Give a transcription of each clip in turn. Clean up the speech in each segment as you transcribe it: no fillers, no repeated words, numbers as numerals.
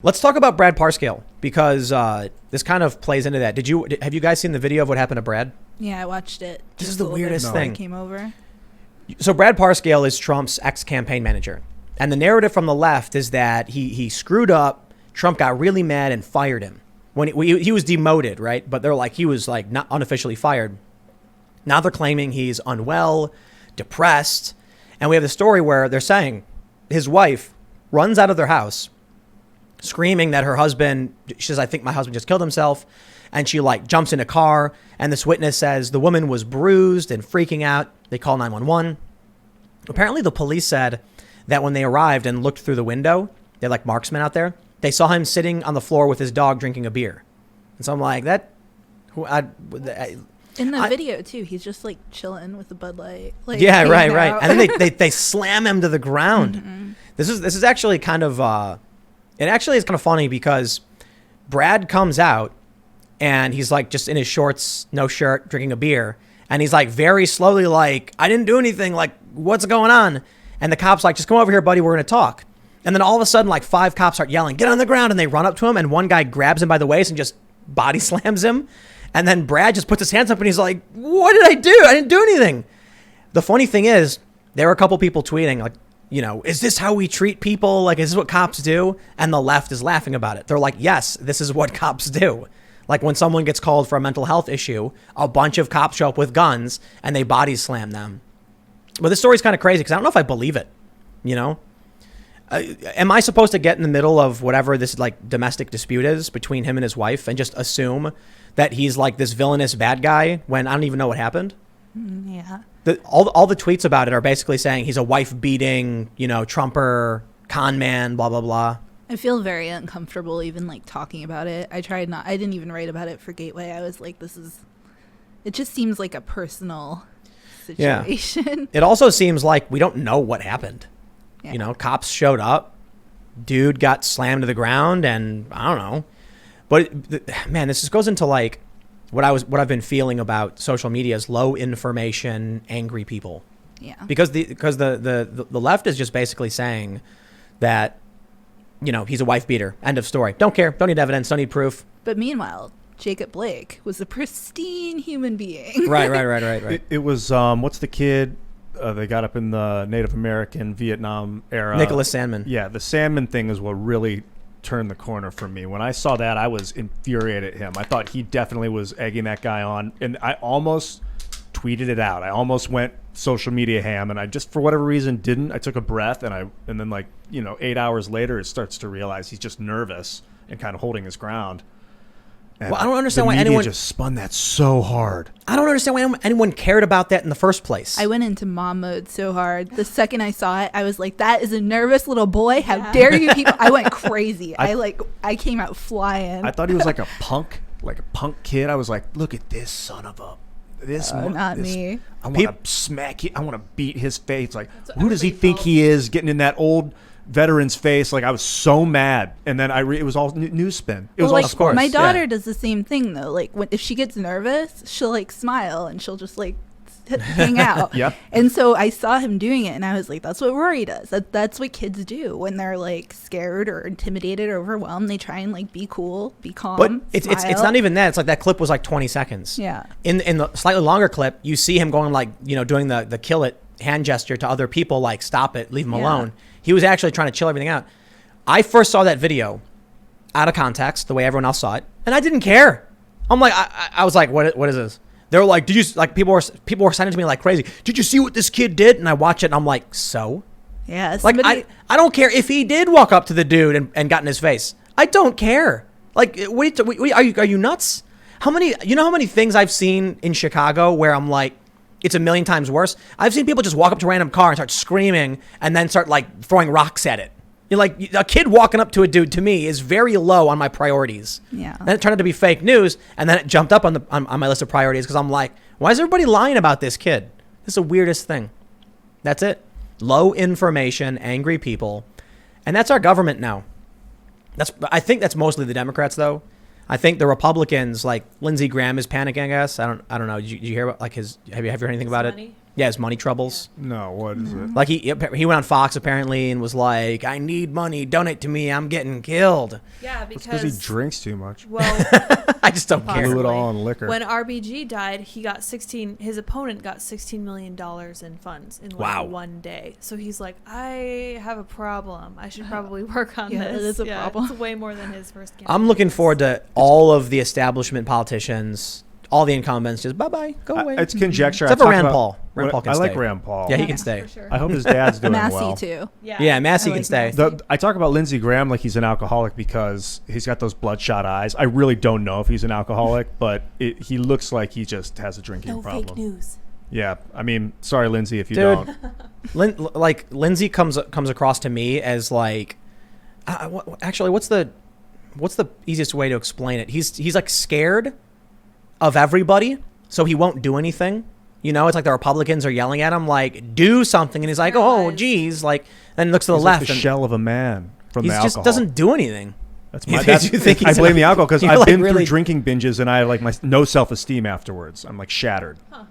Let's talk about Brad Parscale because this kind of plays into that. Have you guys seen the video of what happened to Brad? Yeah, I watched it. This is the weirdest thing. Came over. So Brad Parscale is Trump's ex-campaign manager. And the narrative from the left is that he screwed up, Trump got really mad and fired him. When he was demoted, right? But they're like, he was like not unofficially fired. Now they're claiming he's unwell, depressed. And we have the story where they're saying his wife runs out of their house screaming that her husband, she says, I think my husband just killed himself. And she like jumps in a car. And this witness says the woman was bruised and freaking out. They call 911. Apparently the police said that when they arrived and looked through the window, they're like marksmen out there. They saw him sitting on the floor with his dog drinking a beer. And so I'm like, in the video too, he's just like chilling with a Bud Light. Like, yeah, right. And then they slam him to the ground. Mm-hmm. This is actually kind of it actually is kind of funny because Brad comes out and he's like just in his shorts, no shirt, drinking a beer. And he's like very slowly like, I didn't do anything. Like, what's going on? And the cop's like, just come over here, buddy. We're going to talk. And then all of a sudden, like 5 cops start yelling, get on the ground. And they run up to him. And one guy grabs him by the waist and just body slams him. And then Brad just puts his hands up and he's like, what did I do? I didn't do anything. The funny thing is, there were a couple people tweeting like, you know, is this how we treat people? Like, is this what cops do? And the left is laughing about it. They're like, yes, this is what cops do. Like when someone gets called for a mental health issue, a bunch of cops show up with guns and they body slam them. But this story's kind of crazy because I don't know if I believe it, you know? Am I supposed to get in the middle of whatever this like domestic dispute is between him and his wife and just assume that he's like this villainous bad guy when I don't even know what happened? Yeah. All the tweets about it are basically saying he's a wife beating, you know, Trumper, con man, blah, blah, blah. I feel very uncomfortable even like talking about it. I didn't even write about it for Gateway. I was like, it just seems like a personal situation. Yeah. It also seems like we don't know what happened. Yeah. You know, cops showed up, dude got slammed to the ground, and I don't know. But man, this just goes into like what I've been feeling about social media is low information, angry people. Yeah. Because the left is just basically saying that, you know, he's a wife beater. End of story. Don't care. Don't need evidence. Don't need proof. But meanwhile, Jacob Blake was a pristine human being. Right. It was what's the kid? They got up in the Native American Vietnam era. Nicholas Sandmann. Yeah, the Sandmann thing is what really turned the corner for me. When I saw that, I was infuriated at him. I thought he definitely was egging that guy on, and I almost tweeted it out. I almost went social media ham, and I just for whatever reason didn't. I took a breath, and then like 8 hours later, it starts to realize he's just nervous and kind of holding his ground. And well, I don't understand why media anyone just spun that so hard. I don't understand why anyone cared about that in the first place. I went into mom mode so hard. The second I saw it, I was like, that is a nervous little boy. How dare you people? I went crazy. I came out flying. I thought he was like a punk kid. I was like, look at this son of a... me. I want to smack him. I want to beat his face. Like, who does he think he is? Getting in that old veteran's face. Like, I was so mad. And then it was all news spin. It was all, like, of course. My daughter does the same thing though. Like if she gets nervous, she'll like smile and she'll just like hang out. Yep. And so I saw him doing it and I was like, that's what Rory does. That's what kids do when they're like scared or intimidated or overwhelmed. They try and like be cool, be calm. But it's not even that. It's like that clip was like 20 seconds. Yeah. In the slightly longer clip, you see him going like, you know, doing the kill it hand gesture to other people, like stop it, leave him alone. He was actually trying to chill everything out. I first saw that video out of context, the way everyone else saw it, and I didn't care. I'm like, I was like, what is this? They were like, did you, like, people were sending it to me like crazy. Did you see what this kid did? And I watch it and I'm like, so? Yeah. Like, I don't care if he did walk up to the dude and got in his face. I don't care. Like, are you nuts? How many things I've seen in Chicago where I'm like, it's a million times worse. I've seen people just walk up to a random car and start screaming and then start like throwing rocks at it. You're like, a kid walking up to a dude to me is very low on my priorities. Yeah. Then it turned out to be fake news, and then it jumped up on my list of priorities because I'm like, why is everybody lying about this kid? This is the weirdest thing. That's it. Low information, angry people, and that's our government now. I think that's mostly the Democrats though. I think the Republicans, like Lindsey Graham, is panicking. I guess I don't know. Did you hear about like his? Have you heard anything about it? Yeah, his money troubles. No, what is it? Like he went on Fox apparently and was like, "I need money, donate to me, I'm getting killed." Yeah, Because he drinks too much. well, I just don't care. Blew it all on liquor. when RBG died, he got his opponent got $16 million in funds in like one day. So he's like, I have a problem. I should probably work on this. It is a problem. It's way more than his first game. I'm looking forward to all of the establishment politicians, all the incumbents, just bye-bye, go away. It's conjecture. Except for Rand Paul. Rand Paul can I stay. like Rand Paul. Yeah, he can stay. For sure. I hope his dad's doing Massey well. too. Yeah, Massey I can like stay. Massey. I talk about Lindsey Graham like he's an alcoholic because he's got those bloodshot eyes. I really don't know if he's an alcoholic, but he looks like he just has a drinking problem. Fake news. Yeah, I mean, sorry, Lindsey, if you Dude. don't. Like Lindsay comes across to me as like, actually, what's the easiest way to explain it? He's like scared of everybody, so he won't do anything. You know, it's like the Republicans are yelling at him like, "Do something," and he's like, "Oh, geez," like then looks to the He's left like the and shell of a man from the he alcohol. just doesn't do anything. That's You my. think- you think I he's blame an- the alcohol because you're I've like been really- through drinking binges and I have like no self-esteem afterwards. I'm like shattered. Huh.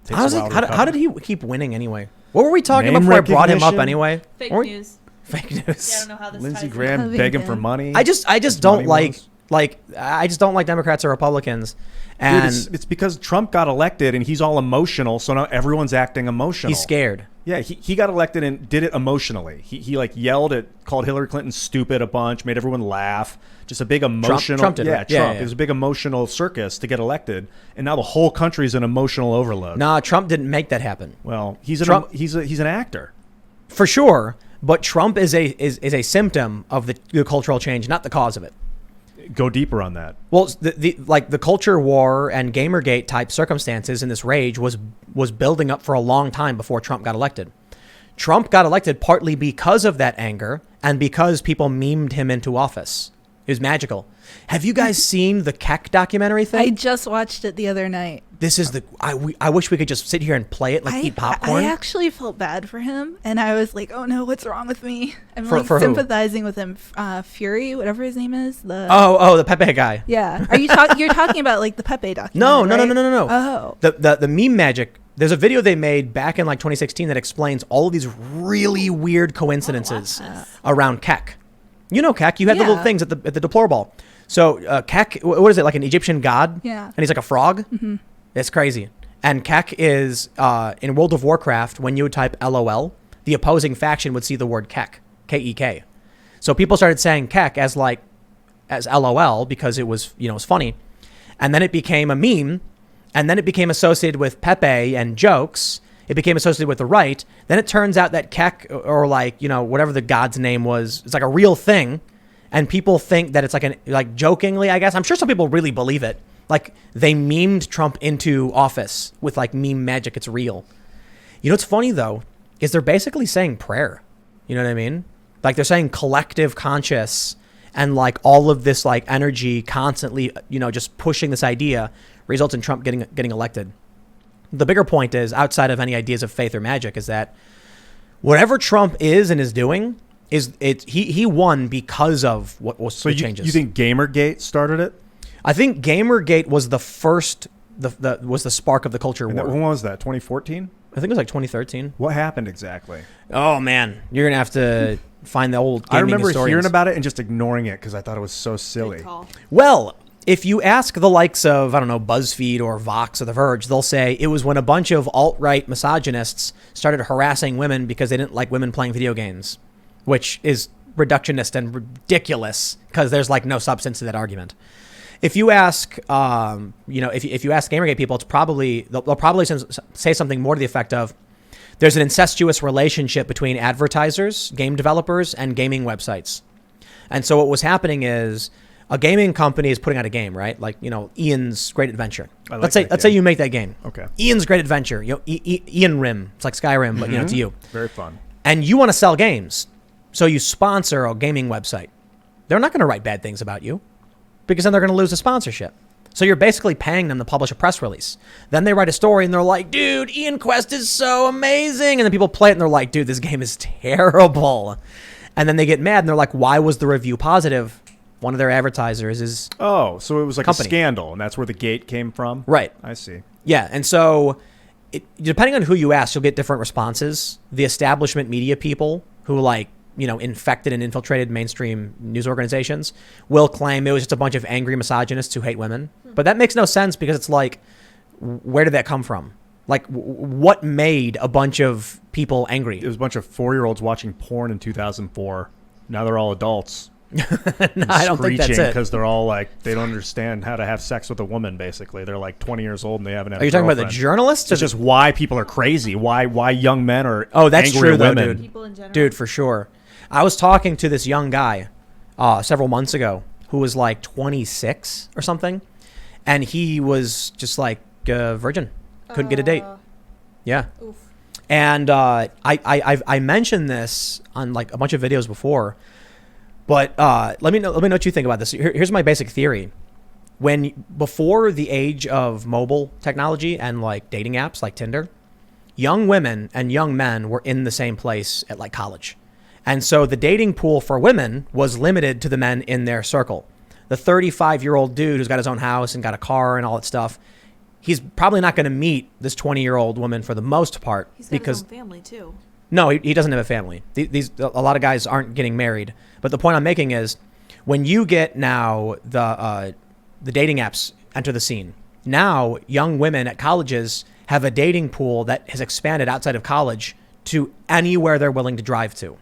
Takes How, a while to how recover. did he keep winning anyway? What were we talking Name about before I brought him up recognition? anyway? Fake Weren't we- news. Fake news. Yeah, I don't know how this Lindsey ties Graham Having begging been- for money? I just His don't money like I just don't like Democrats or Republicans, Dude, and it's because Trump got elected and he's all emotional, so now everyone's acting emotional. he's scared. Yeah, he got elected and did it emotionally. He like yelled at, called Hillary Clinton stupid a bunch, made everyone laugh. Just a big emotional. Trump did, yeah, right? Yeah, Trump. yeah. It was a big emotional circus to get elected, and now the whole country's an emotional overload. Nah, Trump didn't make that happen Well, he's an actor. for sure. But Trump is a symptom of the cultural change, not the cause of it. Go deeper on that. Well, the culture war and Gamergate type circumstances in this rage was building up for a long time before Trump got elected. Trump got elected partly because of that anger and because people memed him into office. It was magical. Have you guys seen the Keck documentary I thing? just watched it the other night. This is I wish we could just sit here and play it, like eat popcorn. I actually felt bad for him, and I was like, "Oh no, what's wrong with me?" I'm For like who? sympathizing with him. Fury, whatever his name is. The Pepe guy. Yeah. Are you talking? You're talking about like the Pepe documentary? No. right? Oh. The meme magic. There's a video they made back in like 2016 that explains all of these really weird coincidences around Keck. You know Keck. You had the little Yeah. things at the deplorable. So Keck, what is it, like an Egyptian god? Yeah. And he's like a frog. Mm-hmm. It's crazy. And Keck is in World of Warcraft. When you would type LOL, the opposing faction would see the word Keck, K-E-K. So people started saying Keck as LOL because it was it was funny, and then it became a meme, and then it became associated with Pepe and jokes. It became associated with the right. Then it turns out that Keck, or whatever the god's name was, it's like a real thing. And people think that it's like jokingly, I guess. I'm sure some people really believe it. Like they memed Trump into office with like meme magic. It's real. You know what's funny though, is they're basically saying prayer. You know what I mean? Like they're saying collective conscious, and like all of this like energy constantly, just pushing this idea results in Trump getting elected. The bigger point is, outside of any ideas of faith or magic, is that whatever Trump is and is doing, he won because of what was the changes. You think Gamergate started it? I think Gamergate was the first, was the spark of the culture war. When was that? 2014? I think it was like 2013. What happened exactly? Oh man, you're gonna have to find the old gaming I remember historians. hearing about it and just ignoring it because I thought it was so silly. Good call. Well, if you ask the likes of, I don't know, BuzzFeed or Vox or The Verge, they'll say it was when a bunch of alt-right misogynists started harassing women because they didn't like women playing video games, which is reductionist and ridiculous because there's like no substance to that argument. If you ask, if you ask Gamergate people, they'll probably say something more to the effect of, there's an incestuous relationship between advertisers, game developers, and gaming websites. And so what was happening is a gaming company is putting out a game, right? Like, Ian's Great Adventure. Let's say you make that game. Okay. Ian's Great Adventure. Ian Rim. It's like Skyrim, but it's you. Very fun. And you want to sell games, so you sponsor a gaming website. They're not going to write bad things about you, because then they're going to lose the sponsorship. So you're basically paying them to publish a press release. Then they write a story and they're like, dude, Ian Quest is so amazing. And then people play it and they're like, dude, this game is terrible. And then they get mad and they're like, why was the review positive? One of their advertisers is Oh, so it was like company. a scandal, and that's where the gate came from? Right. I see. Yeah. And so depending on who you ask, you'll get different responses. The establishment media people who infected and infiltrated mainstream news organizations will claim it was just a bunch of angry misogynists who hate women. But that makes no sense because it's like, where did that come from? Like, what made a bunch of people angry? It was a bunch of 4-year-olds watching porn in 2004. Now they're all adults. No, I don't think that's it. Because they're all like, they don't understand how to have sex with a woman, basically. They're like 20 years old and they haven't had Are you talking about the journalists? It's just why people are crazy. Why young men are that's angry true, at though, women. dude. People in general. Dude, for sure. I was talking to this young guy several months ago who was like 26 or something. And he was just like a virgin. Couldn't get a date. Yeah. Oof. And I mentioned this on like a bunch of videos before. But let me know what you think about this. Here's my basic theory. Before the age of mobile technology and like dating apps like Tinder, young women and young men were in the same place at like college. And so the dating pool for women was limited to the men in their circle. The 35-year-old dude who's got his own house and got a car and all that stuff, he's probably not going to meet this 20-year-old woman for the most part. He's got his own family too. No, he doesn't have a family. A lot of guys aren't getting married. But the point I'm making is, when you get now the dating apps enter the scene, now young women at colleges have a dating pool that has expanded outside of college to anywhere they're willing to drive to.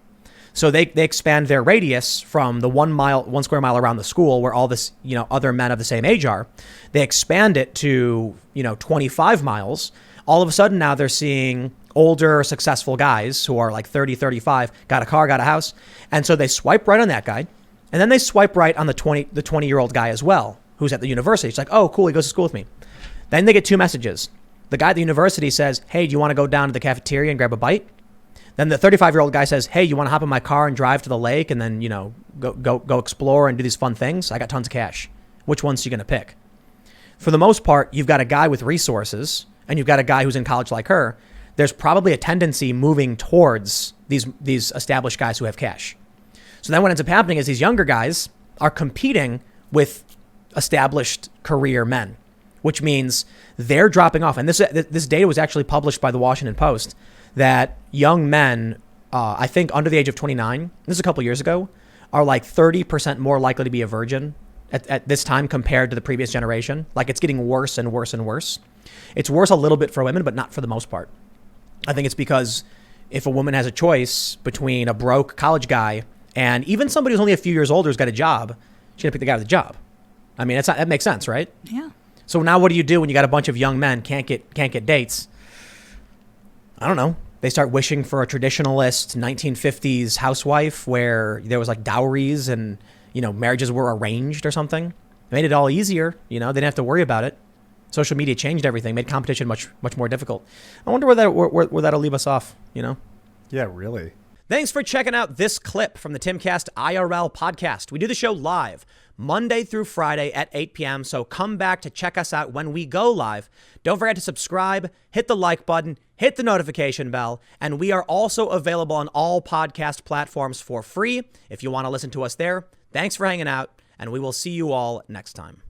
So they expand their radius from the 1 square mile around the school where all this, other men of the same age are. They expand it to, 25 miles. All of a sudden now they're seeing older, successful guys who are like 30, 35, got a car, got a house. And so they swipe right on that guy. And then they swipe right on the 20-year-old guy as well, who's at the university. It's like, oh, cool, he goes to school with me. Then they get 2 messages. The guy at the university says, hey, do you want to go down to the cafeteria and grab a bite? Then the 35-year-old guy says, hey, you want to hop in my car and drive to the lake and then, go explore and do these fun things? I got tons of cash. Which one's you going to pick? For the most part, you've got a guy with resources and you've got a guy who's in college like her. There's probably a tendency moving towards these established guys who have cash. So then what ends up happening is these younger guys are competing with established career men, which means they're dropping off. And this data was actually published by the Washington Post that young men, I think under the age of 29, this is a couple years ago, are like 30% more likely to be a virgin at this time compared to the previous generation. Like it's getting worse and worse and worse. It's worse a little bit for women, but not for the most part. I think it's because if a woman has a choice between a broke college guy and even somebody who's only a few years older who's got a job, she's gonna pick the guy with a job. I mean, that makes sense, right? Yeah. So now what do you do when you got a bunch of young men can't get dates? I don't know. They start wishing for a traditionalist 1950s housewife where there was like dowries and, marriages were arranged or something. It made it all easier. They didn't have to worry about it. Social media changed everything, made competition much more difficult. I wonder where that'll leave us off, Yeah, really. Thanks for checking out this clip from the Timcast IRL podcast. We do the show live Monday through Friday at 8 p.m. So come back to check us out when we go live. Don't forget to subscribe, hit the like button, hit the notification bell, and we are also available on all podcast platforms for free if you want to listen to us there. Thanks for hanging out, and we will see you all next time.